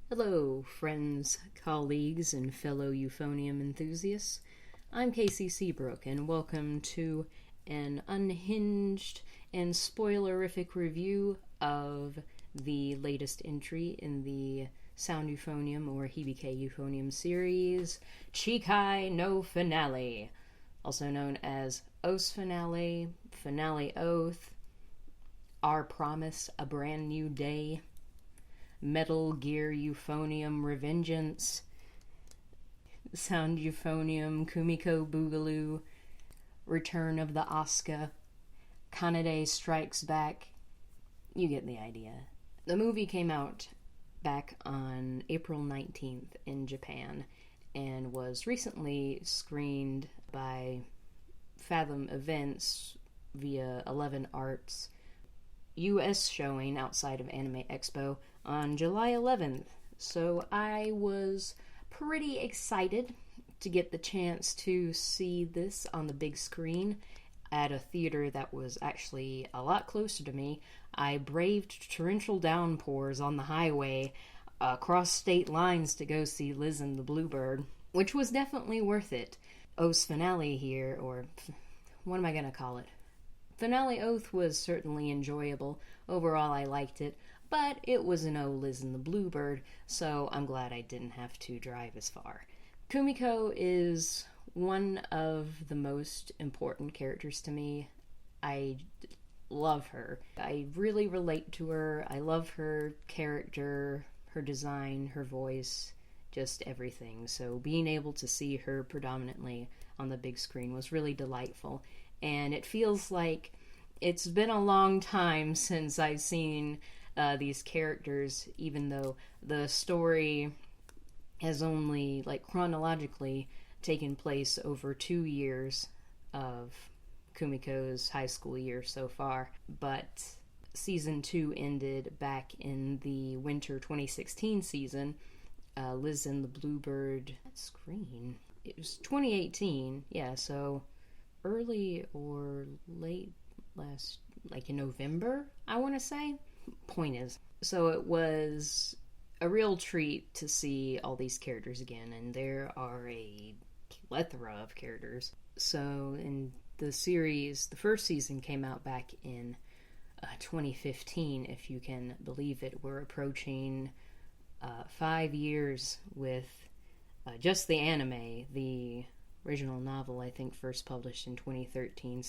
Hello, friends, colleagues, and fellow Euphonium enthusiasts. I'm Casey Seabrook, and welcome to an unhinged and spoilerific review of the latest entry in the Sound Euphonium or Hibike Euphonium series, Chikai no Finale, also known as Os Finale, Finale Oath, Our Promise, A Brand New Day, Metal Gear Euphonium Revengeance, Sound Euphonium Kumiko Boogaloo, Return of the Asuka, Kanade Strikes Back. You get the idea. The movie came out back on April 19th in Japan and was recently screened by Fathom Events via 11 Arts US showing outside of Anime Expo on July 11th. So I was pretty excited to get the chance to see this on the big screen at a theater that was actually a lot closer to me. I braved torrential downpours on the highway across state lines to go see Liz and the Bluebird, which was definitely worth it. O's Finale here, or what am I going to call it? Finale Oath was certainly enjoyable. Overall, I liked it, but it was an O Liz and the Bluebird, so I'm glad I didn't have to drive as far. Kumiko is one of the most important characters to me. I love her. I really relate to her. I love her character, her design, her voice, just everything. So being able to see her predominantly on the big screen was really delightful. And it feels like it's been a long time since I've seen these characters, even though the story has only, chronologically taken place over 2 years of Kumiko's high school year so far. But season 2 ended back in the winter 2016 season. Liz and the Bluebird screen. It was 2018, yeah, so early or late last, in November, I want to say. Point is, so it was a real treat to see all these characters again, and there are a plethora of characters. So in the series, the first season came out back in 2015, if you can believe it. We're approaching 5 years with just the anime. The original novel, I think, first published in 2013.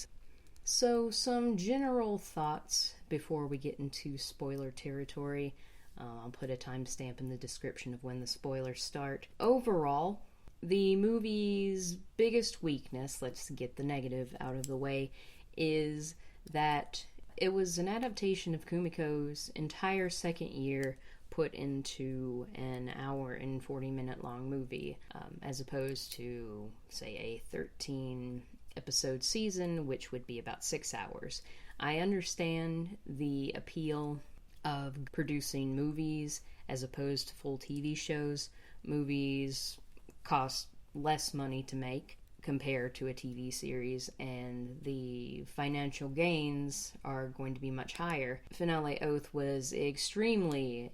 So, some general thoughts before we get into spoiler territory. I'll put a timestamp in the description of when the spoilers start. Overall, the movie's biggest weakness, let's get the negative out of the way, is that it was an adaptation of Kumiko's entire second year put into an hour and 40-minute long movie, as opposed to, say, a 13-episode season, which would be about 6 hours. I understand the appeal of producing movies as opposed to full TV shows. Movies cost less money to make compared to a TV series, and the financial gains are going to be much higher. Finale Oath was extremely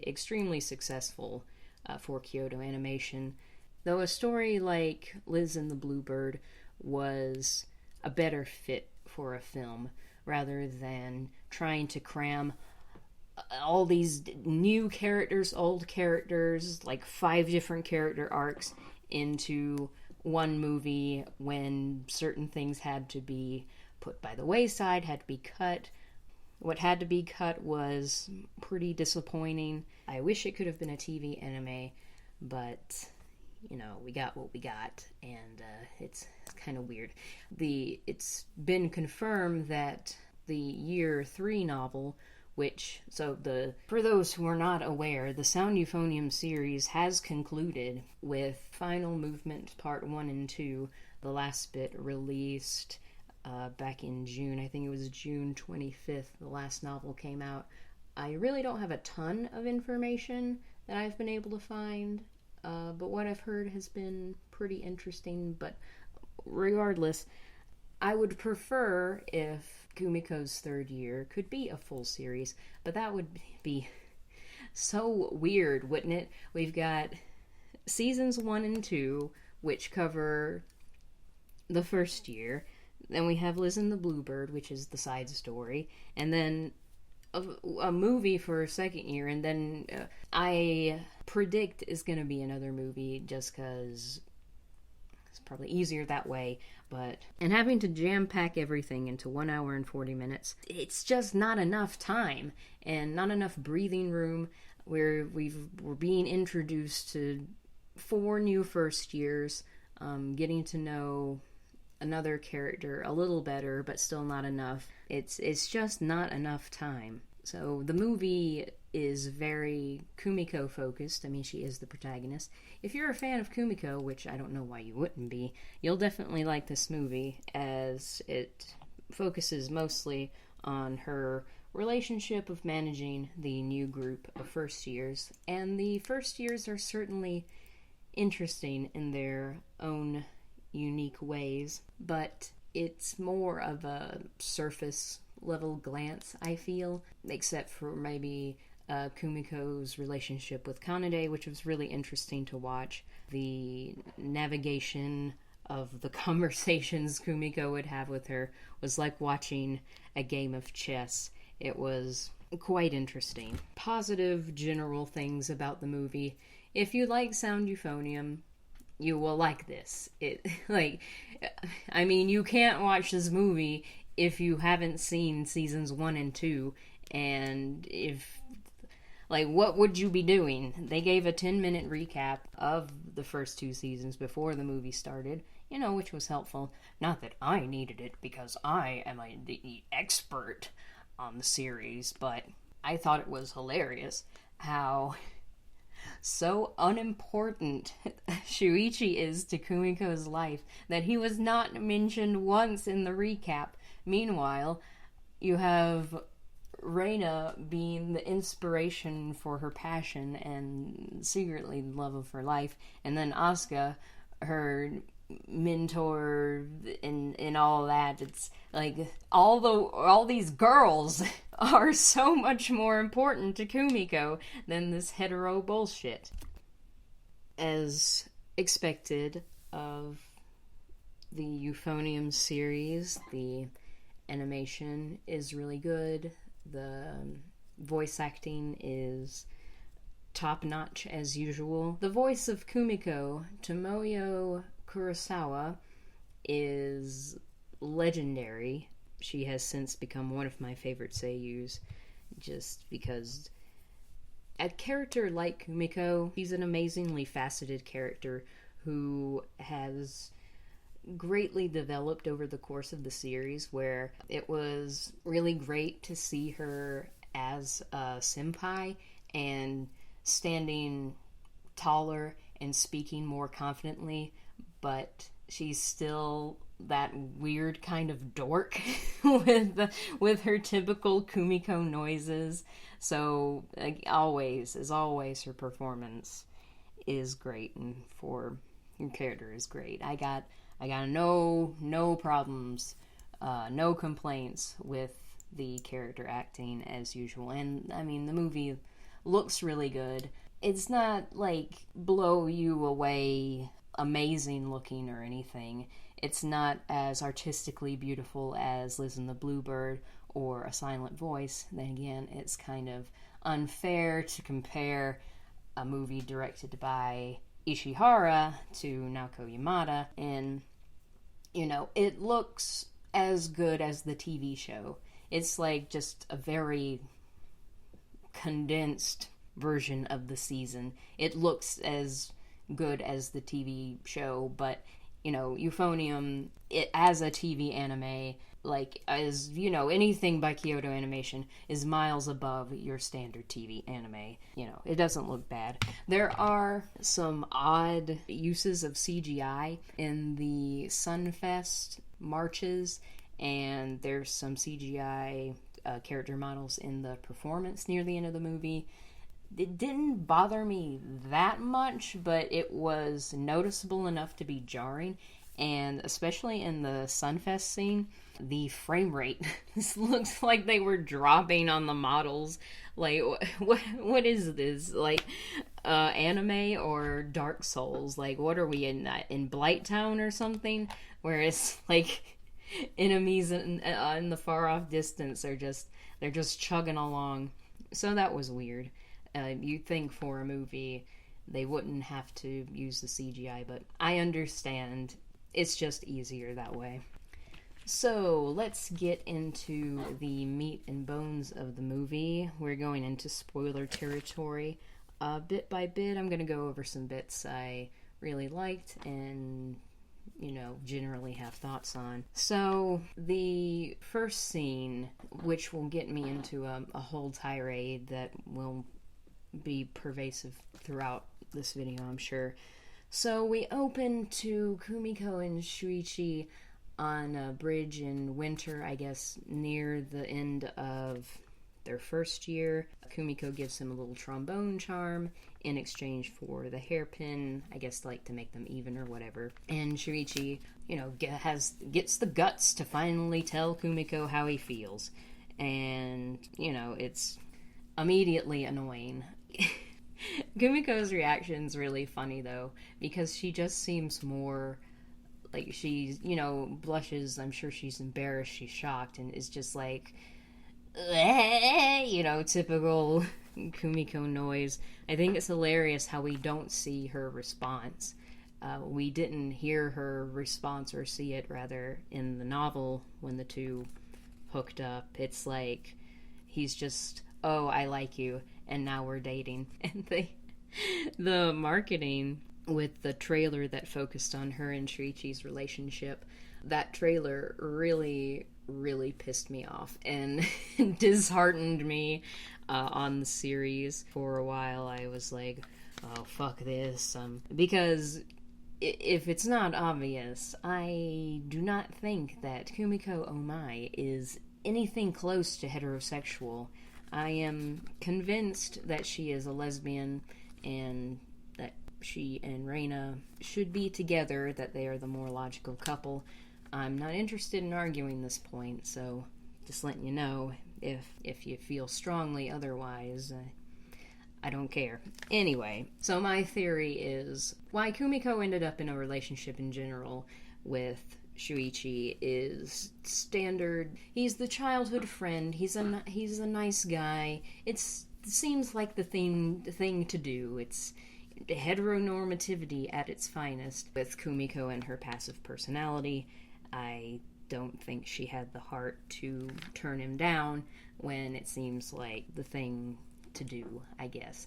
successful for Kyoto Animation, though a story like Liz and the Bluebird was a better fit for a film rather than trying to cram all these new characters, old characters, 5 different character arcs into one movie when certain things had to be put by the wayside, had to be cut. What had to be cut was pretty disappointing. I wish it could have been a TV anime, but we got what we got, and it's kind of weird. It's been confirmed that the Year 3 novel, for those who are not aware, the Sound Euphonium series has concluded with Final Movement Part 1 and 2, the last bit released back in June. I think it was June 25th, the last novel came out. I really don't have a ton of information that I've been able to find, but what I've heard has been pretty interesting. But regardless, I would prefer if Kumiko's third year could be a full series, but that would be so weird, wouldn't it? We've got seasons 1 and 2, which cover the first year. Then we have Liz and the Bluebird, which is the side story. And then a movie for a second year. And then I predict is going to be another movie just because it's probably easier that way. And having to jam-pack everything into 1 hour and 40 minutes, it's just not enough time and not enough breathing room where we're being introduced to 4 new first years, getting to know another character a little better, but still not enough. It's just not enough time. So the movie is very Kumiko focused. I mean, she is the protagonist. If you're a fan of Kumiko, which I don't know why you wouldn't be, you'll definitely like this movie, as it focuses mostly on her relationship of managing the new group of first years. And the first years are certainly interesting in their own unique ways, but it's more of a surface level glance, I feel, except for maybe Kumiko's relationship with Kanade, which was really interesting to watch. The navigation of the conversations Kumiko would have with her was like watching a game of chess. It was quite interesting. Positive general things about the movie. If you like Sound Euphonium, you will like this. You can't watch this movie if you haven't seen seasons 1 and 2, and what would you be doing? They gave a 10-minute recap of the first 2 seasons before the movie started, which was helpful. Not that I needed it, because I am the expert on the series, but I thought it was hilarious how so unimportant Shuichi is to Kumiko's life that he was not mentioned once in the recap. Meanwhile, you have Reina being the inspiration for her passion and secretly the love of her life, and then Asuka, her mentor and all that. It's like all these girls are so much more important to Kumiko than this hetero bullshit. As expected of the Euphonium series, the animation is really good. The voice acting is top-notch as usual. The voice of Kumiko, Tomoyo Kurosawa, is legendary. She has since become one of my favorite seiyus, just because a character like Kumiko, she's an amazingly faceted character who has greatly developed over the course of the series, where it was really great to see her as a senpai and standing taller and speaking more confidently, but she's still that weird kind of dork with her typical Kumiko noises. So always her performance is great, and for her character is great. I got no problems, no complaints with the character acting as usual. And I mean, the movie looks really good. It's not blow you away amazing looking or anything. It's not as artistically beautiful as Liz and the Bluebird or A Silent Voice. Then again, it's kind of unfair to compare a movie directed by Ishihara to Naoko Yamada, and it looks as good as the TV show. It's just a very condensed version of the season. It looks as good as the TV show, but Euphonium, it as a TV anime, anything by Kyoto Animation is miles above your standard TV anime. It doesn't look bad. There are some odd uses of CGI in the Sunfest marches, and there's some CGI character models in the performance near the end of the movie. It didn't bother me that much, but it was noticeable enough to be jarring. And especially in the Sunfest scene, the frame rate looks like they were dropping on the models. Like, what is this? Like, anime or Dark Souls? Like, what are we in Blighttown or something? Where it's like enemies in the far off distance are they're just chugging along. So that was weird. You'd think for a movie they wouldn't have to use the CGI, but I understand. It's just easier that way. So, let's get into the meat and bones of the movie. We're going into spoiler territory. Bit by bit, I'm going to go over some bits I really liked and, generally have thoughts on. So, the first scene, which will get me into a whole tirade that will be pervasive throughout this video, I'm sure. So we open to Kumiko and Shuichi on a bridge in winter, I guess, near the end of their first year. Kumiko gives him a little trombone charm in exchange for the hairpin, I guess, like to make them even or whatever. And Shuichi, gets the guts to finally tell Kumiko how he feels. And, it's immediately annoying. Kumiko's reaction's really funny, though, because she just seems more like she's, blushes. I'm sure she's embarrassed, she's shocked, and is just like, typical Kumiko noise. I think it's hilarious how we don't see her response. We didn't hear her response, or see it, rather, in the novel when the two hooked up. It's like, he's just, oh, I like you, and now we're dating. And the marketing with the trailer that focused on her and Shuichi's relationship, that trailer really, really pissed me off and disheartened me on the series. For a while, I was like, oh, fuck this. Because if it's not obvious, I do not think that Kumiko Omai is anything close to heterosexual. I am convinced that she is a lesbian and that she and Reina should be together, that they are the more logical couple. I'm not interested in arguing this point, so just letting you know, if you feel strongly otherwise, I don't care. Anyway, so my theory is why Kumiko ended up in a relationship in general with Shuichi is standard. He's the childhood friend. He's a nice guy. It seems like the thing to do. It's heteronormativity at its finest. With Kumiko and her passive personality, I don't think she had the heart to turn him down when it seems like the thing to do, I guess.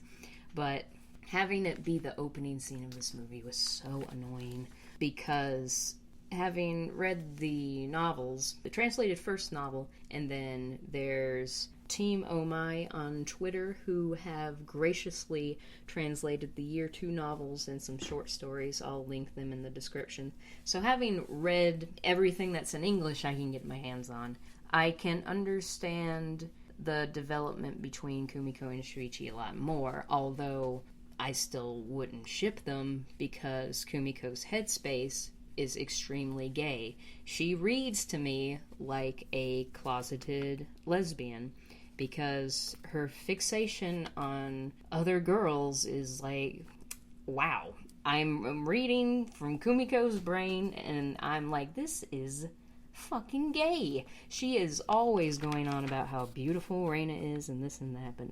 But having it be the opening scene of this movie was so annoying, because having read the novels, the translated first novel, and then there's Team Omai on Twitter who have graciously translated the Year 2 novels and some short stories. I'll link them in the description. So having read everything that's in English I can get my hands on, I can understand the development between Kumiko and Shuichi a lot more, although I still wouldn't ship them because Kumiko's headspace is extremely gay. She reads to me like a closeted lesbian because her fixation on other girls is like, wow. I'm reading from Kumiko's brain and I'm like, this is fucking gay. She is always going on about how beautiful Reina is and this and that, but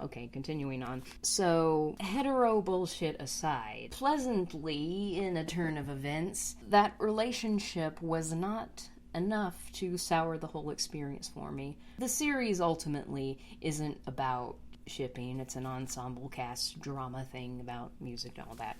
okay, continuing on. So, hetero bullshit aside, pleasantly, in a turn of events, that relationship was not enough to sour the whole experience for me. The series ultimately isn't about shipping. It's an ensemble cast drama thing about music and all that,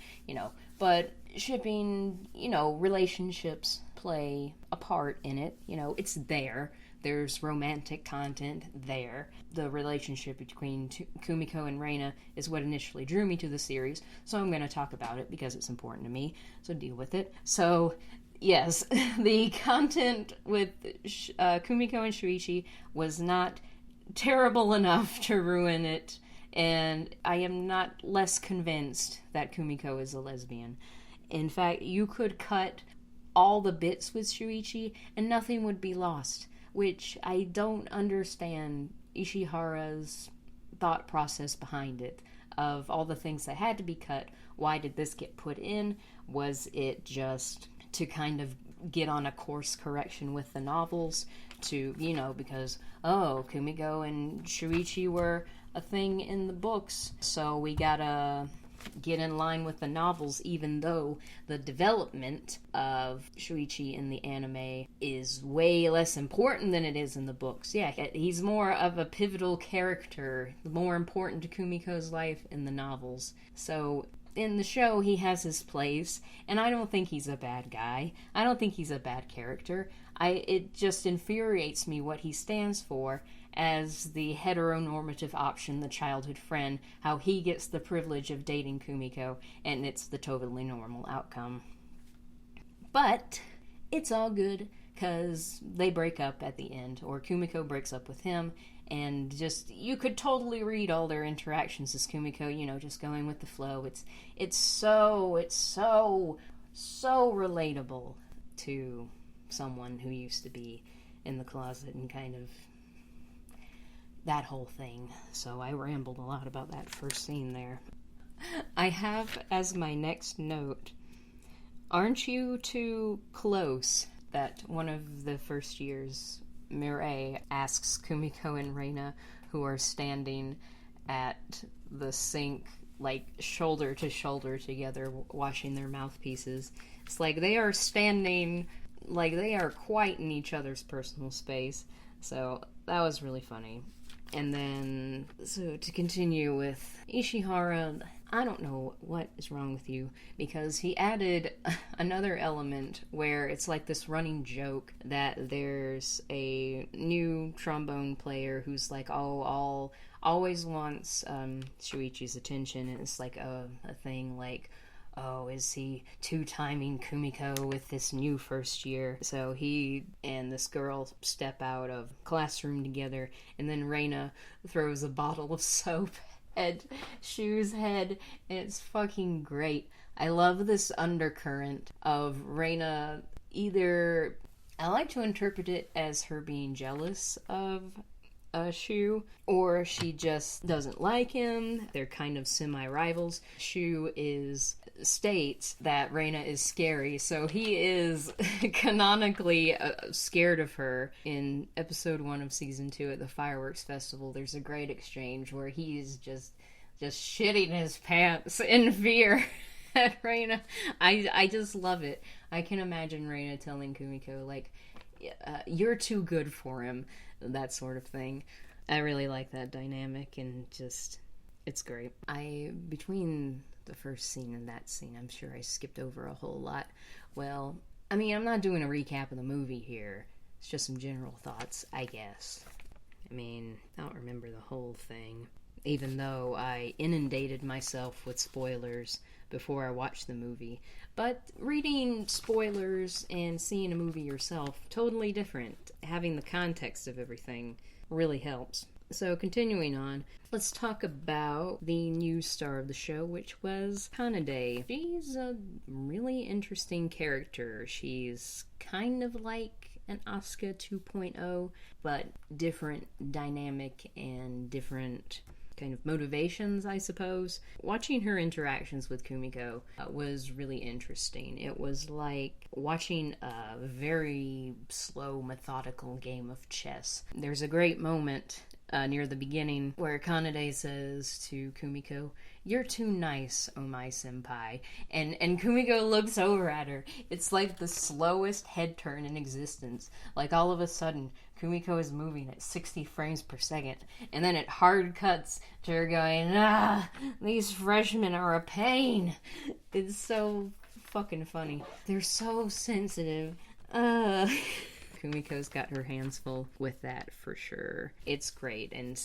But shipping, relationships play a part in it. It's there. There's romantic content there. The relationship between Kumiko and Reina is what initially drew me to the series, so I'm going to talk about it because it's important to me, so deal with it. So, yes, the content with Kumiko and Shuichi was not terrible enough to ruin it, and I am not less convinced that Kumiko is a lesbian. In fact, you could cut all the bits with Shuichi and nothing would be lost, which I don't understand Ishihara's thought process behind it. Of all the things that had to be cut, why did this get put in? Was it just to kind of get on a course correction with the novels? To, because, Kumiko and Shuichi were a thing in the books, so we gotta get in line with the novels, even though the development of Shuichi in the anime is way less important than it is in the books. Yeah, he's more of a pivotal character, more important to Kumiko's life in the novels. So in the show, he has his place, and I don't think he's a bad guy. I don't think he's a bad character. It just infuriates me what he stands for as the heteronormative option, the childhood friend, how he gets the privilege of dating Kumiko, and it's the totally normal outcome. But it's all good, because they break up at the end, or Kumiko breaks up with him, and just, you could totally read all their interactions as Kumiko, just going with the flow. It's so relatable to someone who used to be in the closet and kind of that whole thing. So I rambled a lot about that first scene there. I have as my next note, aren't you too close? That one of the first years, Mireille asks Kumiko and Reina, who are standing at the sink, like shoulder to shoulder together, washing their mouthpieces. It's like they are standing, like they are quite in each other's personal space. So that was really funny. And then, so to continue with Ishihara, I don't know what is wrong with you, because he added another element where it's like this running joke that there's a new trombone player who's like, always wants Shuichi's attention, and it's like a thing like, is he two-timing Kumiko with this new first year? So he and this girl step out of classroom together, and then Reina throws a bottle of soap at Shu's head, and it's fucking great. I love this undercurrent of Reina. Either, I like to interpret it as her being jealous of Shu, or she just doesn't like him. They're kind of semi-rivals. Shu states that Reina is scary, so he is canonically scared of her. In episode 1 of season 2 at the fireworks festival, there's a great exchange where he's just shitting his pants in fear at Reina. I just love it. I can imagine Reina telling Kumiko, like, you're too good for him, that sort of thing. I really like that dynamic, and just, it's great. Between the first scene and that scene, I'm sure I skipped over a whole lot. Well, I mean, I'm not doing a recap of the movie here. It's just some general thoughts, I guess. I mean, I don't remember the whole thing, even though I inundated myself with spoilers before I watched the movie. But reading spoilers and seeing a movie yourself, totally different. Having the context of everything really helps. So continuing on, let's talk about the new star of the show, which was Kanade. She's a really interesting character. She's kind of like an Asuka 2.0, but different dynamic and different kind of motivations, I suppose. Watching her interactions with Kumiko was really interesting. It was like watching a very slow, methodical game of chess. There's a great moment near the beginning where Kanade says to Kumiko, "You're too nice, Omai senpai." And Kumiko looks over at her. It's like the slowest head turn in existence. Like all of a sudden, Kumiko is moving at 60 frames per second, and then it hard cuts to her going, these freshmen are a pain. It's so fucking funny. They're so sensitive. Kumiko's got her hands full with that for sure. It's great, and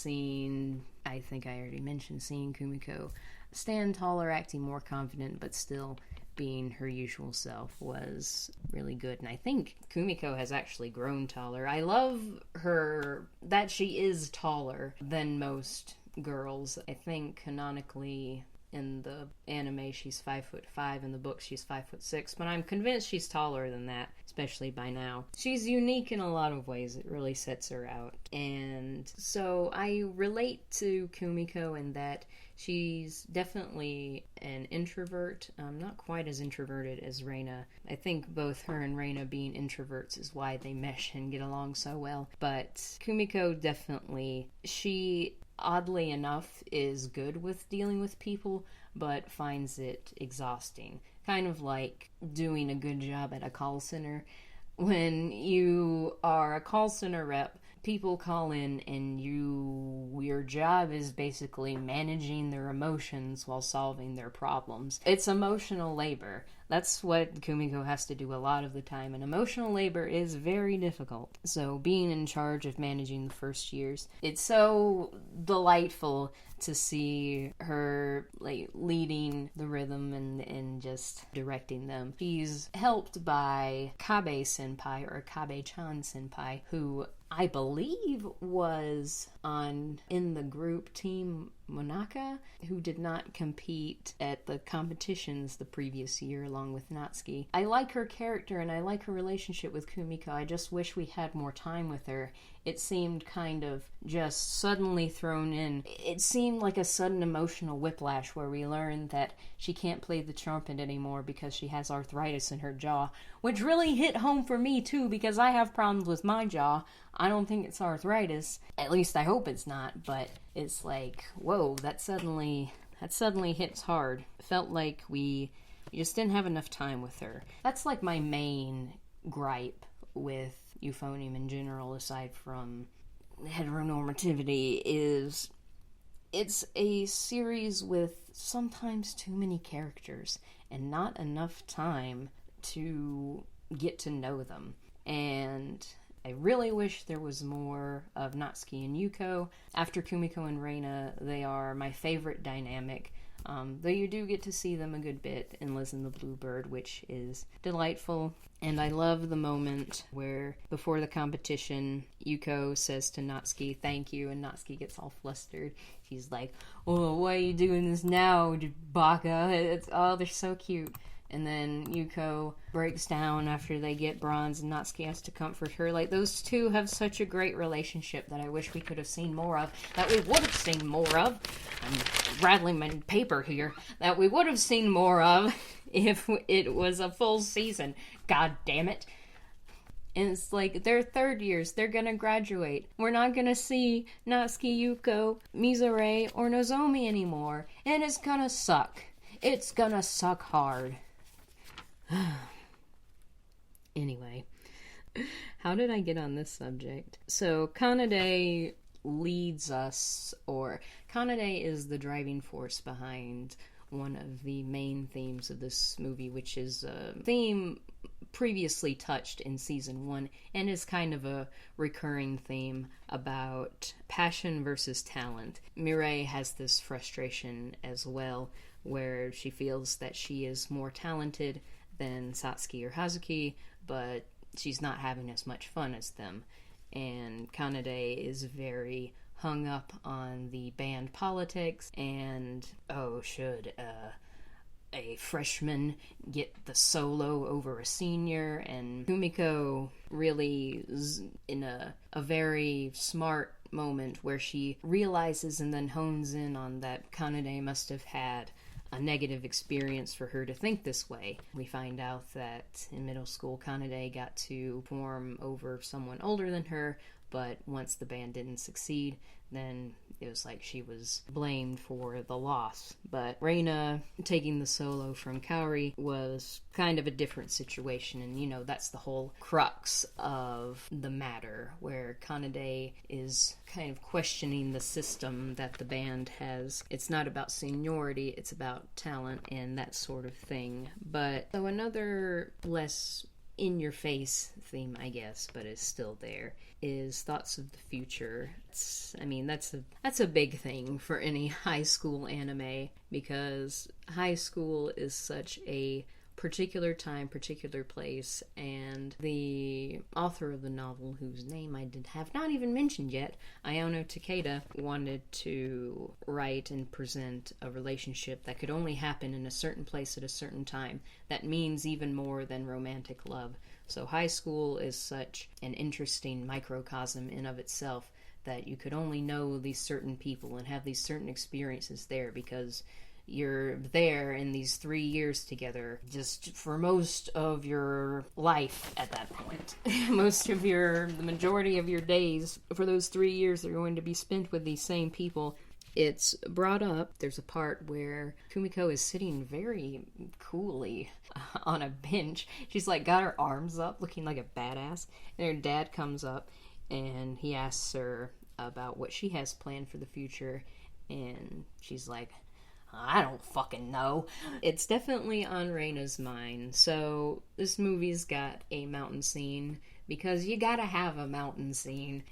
I think I already mentioned, seeing Kumiko stand taller, acting more confident, but still being her usual self was really good. And I think Kumiko has actually grown taller. I love her that she is taller than most girls. I think canonically in the anime she's 5'5", in the book she's 5'6", but I'm convinced she's taller than that, especially by now. She's unique in a lot of ways. It really sets her out. And so I relate to Kumiko in that she's definitely an introvert, not quite as introverted as Reina. I think both her and Reina being introverts is why they mesh and get along so well. But Kumiko definitely, she oddly enough is good with dealing with people, but finds it exhausting. Kind of like doing a good job at a call center. When you are a call center rep, people call in and your job is basically managing their emotions while solving their problems. It's emotional labor. That's what Kumiko has to do a lot of the time, and emotional labor is very difficult. So being in charge of managing the first years, it's so delightful to see her like leading the rhythm and just directing them. She's helped by Kabe-senpai, or Kabe-chan senpai, who I believe was in the group Team Monaka, who did not compete at the competitions the previous year along with Natsuki. I like her character and I like her relationship with Kumiko. I just wish we had more time with her. It seemed kind of just suddenly thrown in. It seemed like a sudden emotional whiplash where we learned that she can't play the trumpet anymore because she has arthritis in her jaw, which really hit home for me too because I have problems with my jaw. I don't think it's arthritis. At least I hope it's not, but it's like, whoa, that suddenly hits hard. Felt like we just didn't have enough time with her. That's like my main gripe with Euphonium in general, aside from heteronormativity, is it's a series with sometimes too many characters and not enough time to get to know them. And I really wish there was more of Natsuki and Yuko. After Kumiko and Reina, they are my favorite dynamic. Though you do get to see them a good bit in Liz and the Bluebird, which is delightful. And I love the moment where, before the competition, Yuko says to Natsuki, "Thank you," and Natsuki gets all flustered. She's like, "Oh, why are you doing this now, Baka?" They're so cute. And then Yuko breaks down after they get bronze, and Natsuki has to comfort her. Like, those two have such a great relationship that I wish we could have seen more of. That we would have seen more of. I'm rattling my paper here. That we would have seen more of if it was a full season. God damn it. And it's like, they're third years. They're gonna graduate. We're not gonna see Natsuki, Yuko, Mizore, or Nozomi anymore. And it's gonna suck. It's gonna suck hard. Anyway, how did I get on this subject? So Kanade leads us, or Kanade is the driving force behind one of the main themes of this movie, which is a theme previously touched in season 1 and is kind of a recurring theme about passion versus talent. Mireille has this frustration as well, where she feels that she is more talented than Satsuki or Hazuki, but she's not having as much fun as them. And Kanade is very hung up on the band politics and, should a freshman get the solo over a senior? And Kumiko really is in a very smart moment where she realizes and then hones in on that Kanade must have had a negative experience for her to think this way. We find out that in middle school, Kanade got to perform over someone older than her, but once the band didn't succeed, then it was like she was blamed for the loss. But Reina taking the solo from Kaori was kind of a different situation, and that's the whole crux of the matter, where Kanade is kind of questioning the system that the band has. It's not about seniority, it's about talent and that sort of thing. But so another less in-your-face theme, I guess, but is still there, is thoughts of the future. That's a big thing for any high school anime, because high school is such a particular time, particular place, and the author of the novel, whose name I have not even mentioned yet, Ayano Takeda, wanted to write and present a relationship that could only happen in a certain place at a certain time. That means even more than romantic love. So high school is such an interesting microcosm in of itself, that you could only know these certain people and have these certain experiences there because you're there in these 3 years together just for most of your life at that point. The majority of your days for those 3 years are going to be spent with these same people. It's brought up, there's a part where Kumiko is sitting very coolly on a bench. She's like got her arms up looking like a badass, and her dad comes up and he asks her about what she has planned for the future, and she's like, I don't fucking know. It's definitely on Reina's mind. So this movie's got a mountain scene, because you gotta have a mountain scene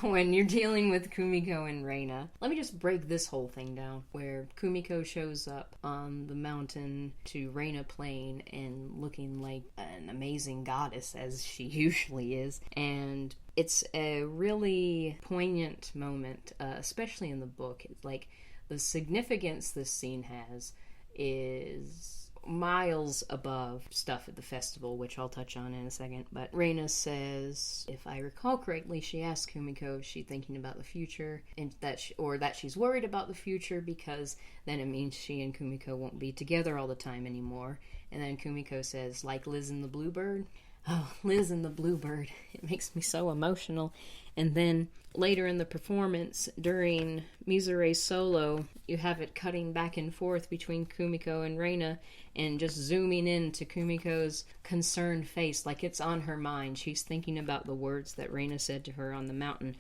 when you're dealing with Kumiko and Reina. Let me just break this whole thing down, where Kumiko shows up on the mountain to Reina Plain and looking like an amazing goddess, as she usually is. And it's a really poignant moment, especially in the book. It's like, the significance this scene has is miles above stuff at the festival, which I'll touch on in a second. But Reina says, if I recall correctly, she asks Kumiko if she's thinking about the future, and that she's worried about the future because then it means she and Kumiko won't be together all the time anymore. And then Kumiko says, like Liz and the Bluebird. Oh, Liz and the Bluebird. It makes me so emotional. And then later in the performance, during Mizure's solo, you have it cutting back and forth between Kumiko and Reina, and just zooming in to Kumiko's concerned face, like it's on her mind. She's thinking about the words that Reina said to her on the mountain.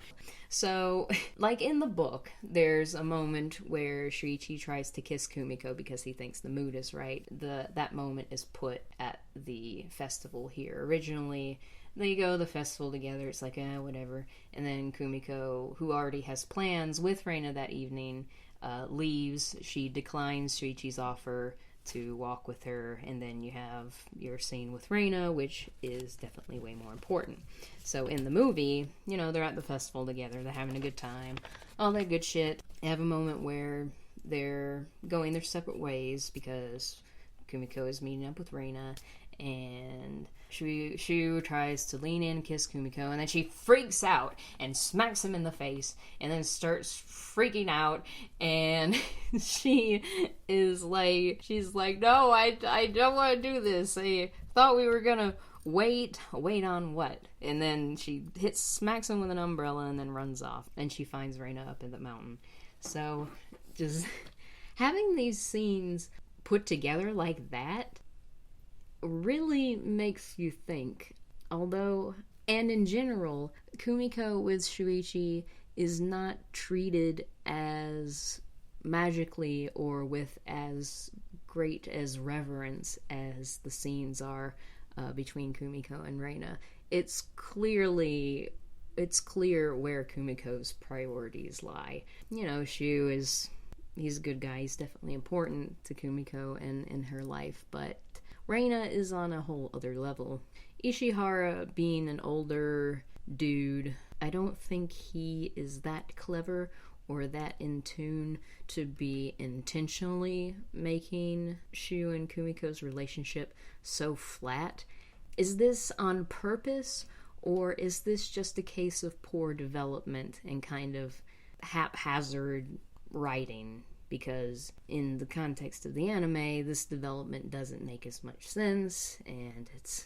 So, like in the book, there's a moment where Shuichi tries to kiss Kumiko because he thinks the mood is right. That moment is put at the festival here. Originally, they go to the festival together, it's like, whatever. And then Kumiko, who already has plans with Reina that evening, leaves. She declines Shuichi's offer to walk with her, and then you have your scene with Reina, which is definitely way more important. So in the movie, they're at the festival together, they're having a good time, all that good shit. They have a moment where they're going their separate ways because Kumiko is meeting up with Reina, and Shu tries to lean in and kiss Kumiko, and then she freaks out and smacks him in the face, and then starts freaking out, and she's like, no, I don't want to do this. I thought we were gonna wait on what? And then she smacks him with an umbrella and then runs off, and she finds Reina up in the mountain. So just having these scenes put together like that really makes you think. Although, and in general, Kumiko with Shuichi is not treated as magically or with as great as reverence as the scenes are between Kumiko and Reina. It's clear where Kumiko's priorities lie. He's a good guy. He's definitely important to Kumiko and in her life, but Reina is on a whole other level. Ishihara, being an older dude, I don't think he is that clever or that in tune to be intentionally making Shu and Kumiko's relationship so flat. Is this on purpose, or is this just a case of poor development and kind of haphazard writing? Because in the context of the anime, this development doesn't make as much sense, and it's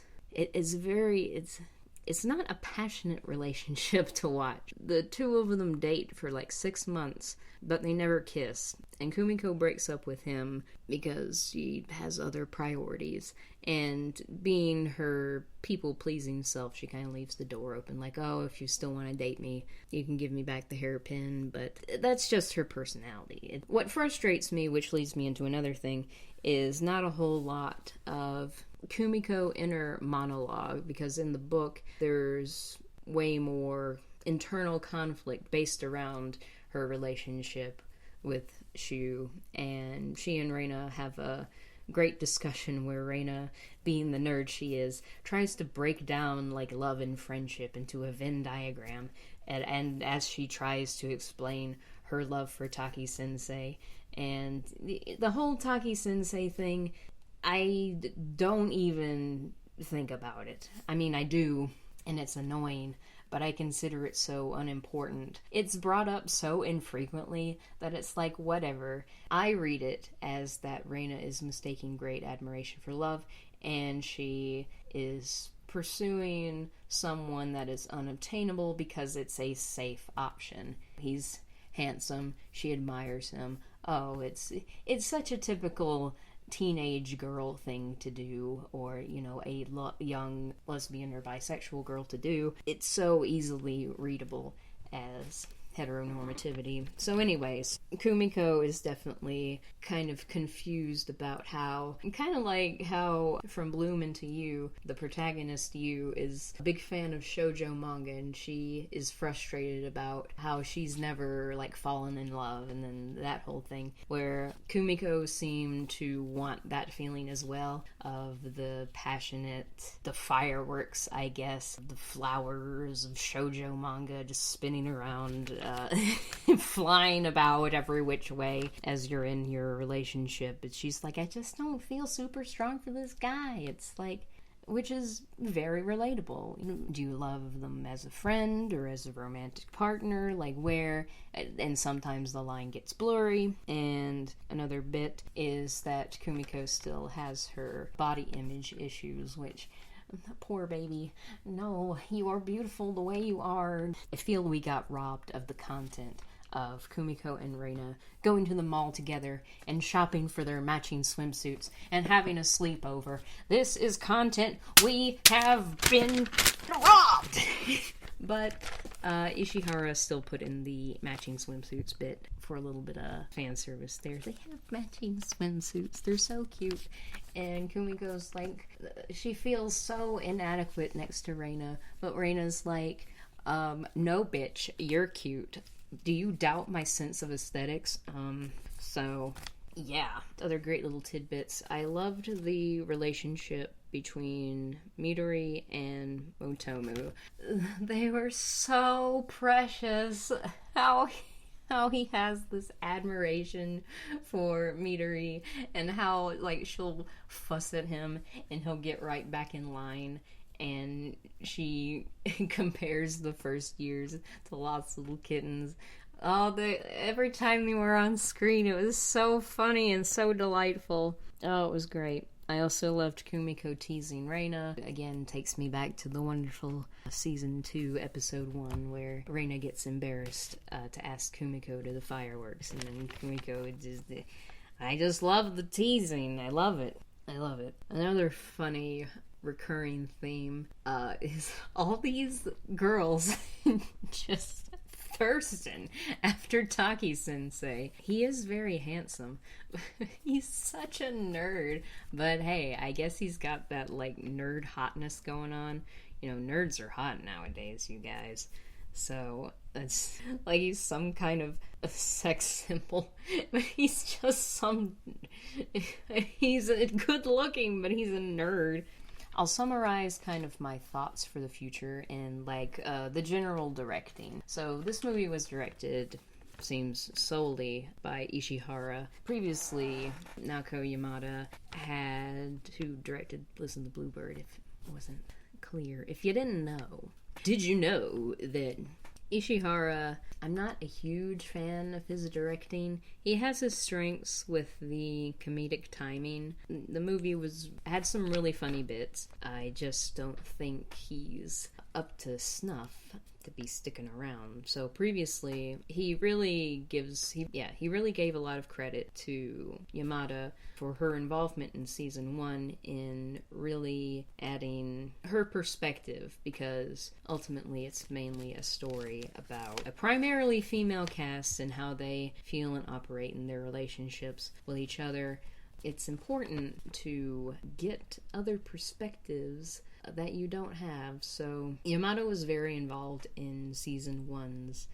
not a passionate relationship to watch. The two of them date for like 6 months, but they never kiss. And Kumiko breaks up with him because she has other priorities. And being her people-pleasing self, she kind of leaves the door open. Like, oh, if you still want to date me, you can give me back the hairpin. But that's just her personality. What frustrates me, which leads me into another thing, is not a whole lot of Kumiko inner monologue, because in the book there's way more internal conflict based around her relationship with Shu, and she and Reina have a great discussion where Reina, being the nerd she is, tries to break down like love and friendship into a Venn diagram, and as she tries to explain her love for Taki Sensei, and the whole Taki Sensei thing, I don't even think about it. I mean, I do, and it's annoying, but I consider it so unimportant. It's brought up so infrequently that it's like, whatever. I read it as that Reina is mistaking great admiration for love, and she is pursuing someone that is unobtainable because it's a safe option. He's handsome, she admires him. Oh, it's such a typical teenage girl thing to do, or, you know, a young lesbian or bisexual girl to do. It's so easily readable as heteronormativity. So anyways, Kumiko is definitely kind of confused about how, kind of like how from Bloom Into You, the protagonist Yu is a big fan of shoujo manga, and she is frustrated about how she's never like fallen in love, and then that whole thing, where Kumiko seemed to want that feeling as well, of the passionate, the fireworks, I guess, the flowers of shoujo manga just spinning around, flying about every which way as you're in your relationship. But she's like, I just don't feel super strong for this guy. It's like, which is very relatable. Do you love them as a friend or as a romantic partner? Like, where? And sometimes the line gets blurry. And another bit is that Kumiko still has her body image issues, which, poor baby. No, you are beautiful the way you are. I feel we got robbed of the content of Kumiko and Reina going to the mall together and shopping for their matching swimsuits and having a sleepover. This is content we have been robbed! But Ishihara still put in the matching swimsuits bit for a little bit of fan service there. They have matching swimsuits. They're so cute. And Kumiko's like, she feels so inadequate next to Reina, but Reina's like, no bitch, you're cute. Do you doubt my sense of aesthetics? So yeah, other great little tidbits. I loved the relationship between Midori and Motomu. They were so precious. How he has this admiration for Midori, and how like she'll fuss at him and he'll get right back in line. And she compares the first years to Lost Little Kittens. Oh, every time they were on screen, it was so funny and so delightful. Oh, it was great. I also loved Kumiko teasing Reina. Again, takes me back to the wonderful Season 2, Episode 1, where Reina gets embarrassed to ask Kumiko to the fireworks. And then Kumiko I just love the teasing. I love it. I love it. Another funny recurring theme is all these girls just thirsting after Taki Sensei. He is very handsome. He's such a nerd, but hey, I guess he's got that like nerd hotness going on. You know, nerds are hot nowadays, you guys. So it's like he's some kind of a sex symbol, but he's just he's good looking, but he's a nerd. I'll summarize kind of my thoughts for the future in like the general directing. So this movie was directed, seems, solely by Ishihara. Previously, Naoko Yamada who directed Listen to Bluebird, if it wasn't clear. If you didn't know, did you know that Ishihara, I'm not a huge fan of his directing. He has his strengths with the comedic timing. The movie had some really funny bits. I just don't think he's up to snuff to be sticking around. So previously, he really gave a lot of credit to Yamada for her involvement in Season 1 in really adding her perspective, because ultimately it's mainly a story about a primarily female cast and how they feel and operate in their relationships with each other. It's important to get other perspectives that you don't have. So Yamada was very involved in Season 1's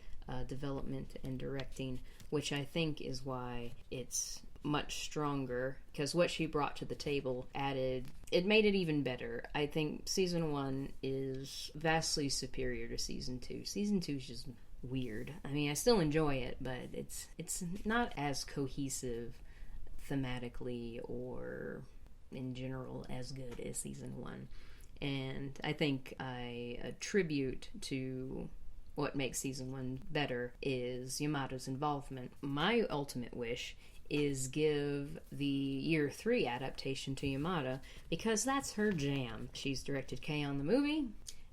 development and directing, which I think is why it's much stronger, because what she brought to the table it made it even better. I think season 1 is vastly superior to season 2. Season 2 is just weird. I mean, I still enjoy it, but it's not as cohesive thematically or in general as good as season 1. And I think I attribute to what makes season 1 better is Yamada's involvement. My ultimate wish is give the year 3 adaptation to Yamada, because that's her jam. She's directed K-On! The movie,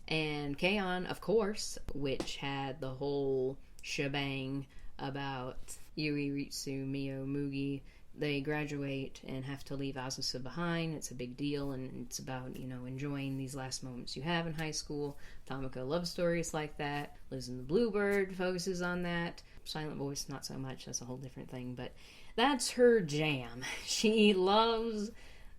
and K-On!, of course, which had the whole shebang about Yui, Ritsu, Mio, Mugi. They graduate and have to leave Azusa behind. It's a big deal, and it's about, enjoying these last moments you have in high school. Tamako love stories like that. Lives in the Bluebird focuses on that. Silent Voice, not so much. That's a whole different thing, but that's her jam. She loves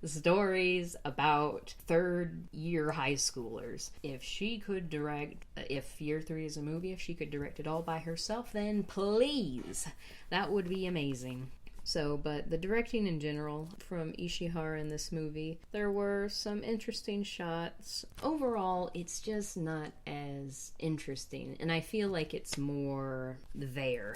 stories about third-year high schoolers. If she could direct, if Year 3 is a movie, if she could direct it all by herself, then please, that would be amazing. So, but the directing in general from Ishihara in this movie, there were some interesting shots. Overall, it's just not as interesting, and I feel like it's more there.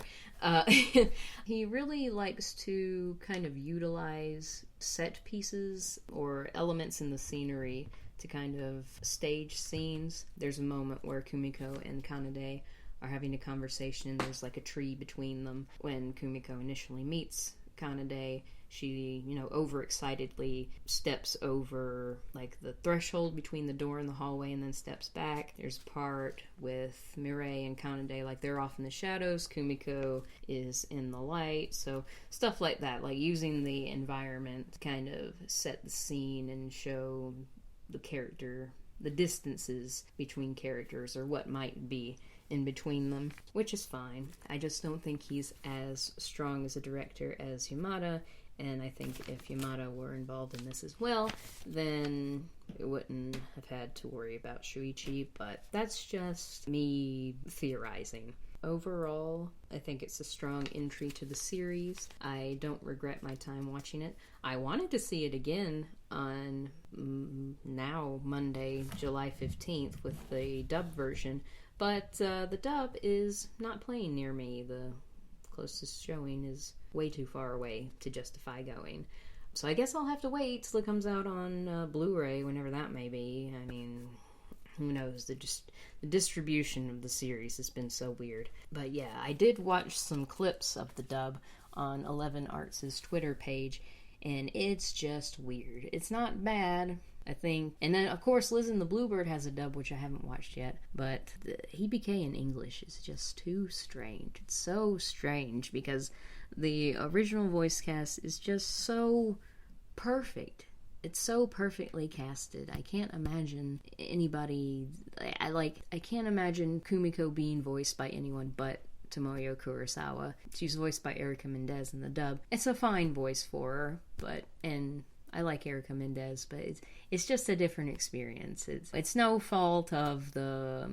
He really likes to kind of utilize set pieces or elements in the scenery to kind of stage scenes. There's a moment where Kumiko and Kanade are having a conversation, and there's like a tree between them. When Kumiko initially meets Kanade, she, overexcitedly steps over like the threshold between the door and the hallway and then steps back. There's a part with Mireille and Kanade, like they're off in the shadows, Kumiko is in the light, so stuff like that, like using the environment to kind of set the scene and show the distances between characters, or what might be in between them, which is fine. I just don't think he's as strong as a director as Yamada, and I think if Yamada were involved in this as well, then it wouldn't have had to worry about Shuichi, but that's just me theorizing. Overall, I think it's a strong entry to the series. I don't regret my time watching it. I wanted to see it again on now Monday, July 15th with the dub version, but the dub is not playing near me. The closest showing is way too far away to justify going. So I guess I'll have to wait till it comes out on Blu-ray, whenever that may be. I mean, who knows? The distribution of the series has been so weird. But yeah, I did watch some clips of the dub on 11 Arts' Twitter page, and it's just weird. It's not bad, I think. And then, of course, Liz and the Bluebird has a dub, which I haven't watched yet. But the HBK in English is just too strange. It's so strange because the original voice cast is just so perfect. It's so perfectly casted. I can't imagine anybody... I can't imagine Kumiko being voiced by anyone but Tomoyo Kurosawa. She's voiced by Erica Mendez in the dub. It's a fine voice for her, and I like Erica Mendez, but it's just a different experience. It's no fault of the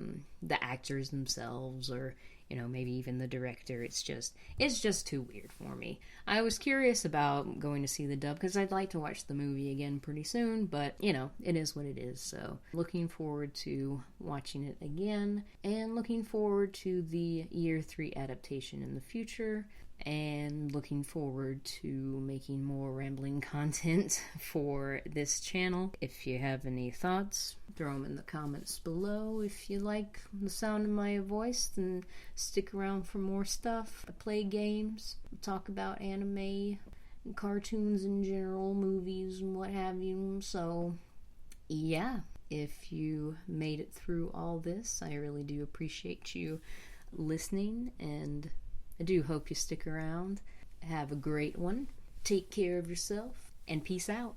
actors themselves, or maybe even the director. It's just too weird for me. I was curious about going to see the dub because I'd like to watch the movie again pretty soon, but it is what it is. So looking forward to watching it again, and looking forward to the Year 3 adaptation in the future, and looking forward to making more rambling content for this channel. If you have any thoughts, throw them in the comments below. If you like the sound of my voice, then stick around for more stuff. I play games, talk about anime, cartoons in general, movies, and what have you. So, yeah, if you made it through all this, I really do appreciate you listening, and I do hope you stick around. Have a great one. Take care of yourself, and peace out.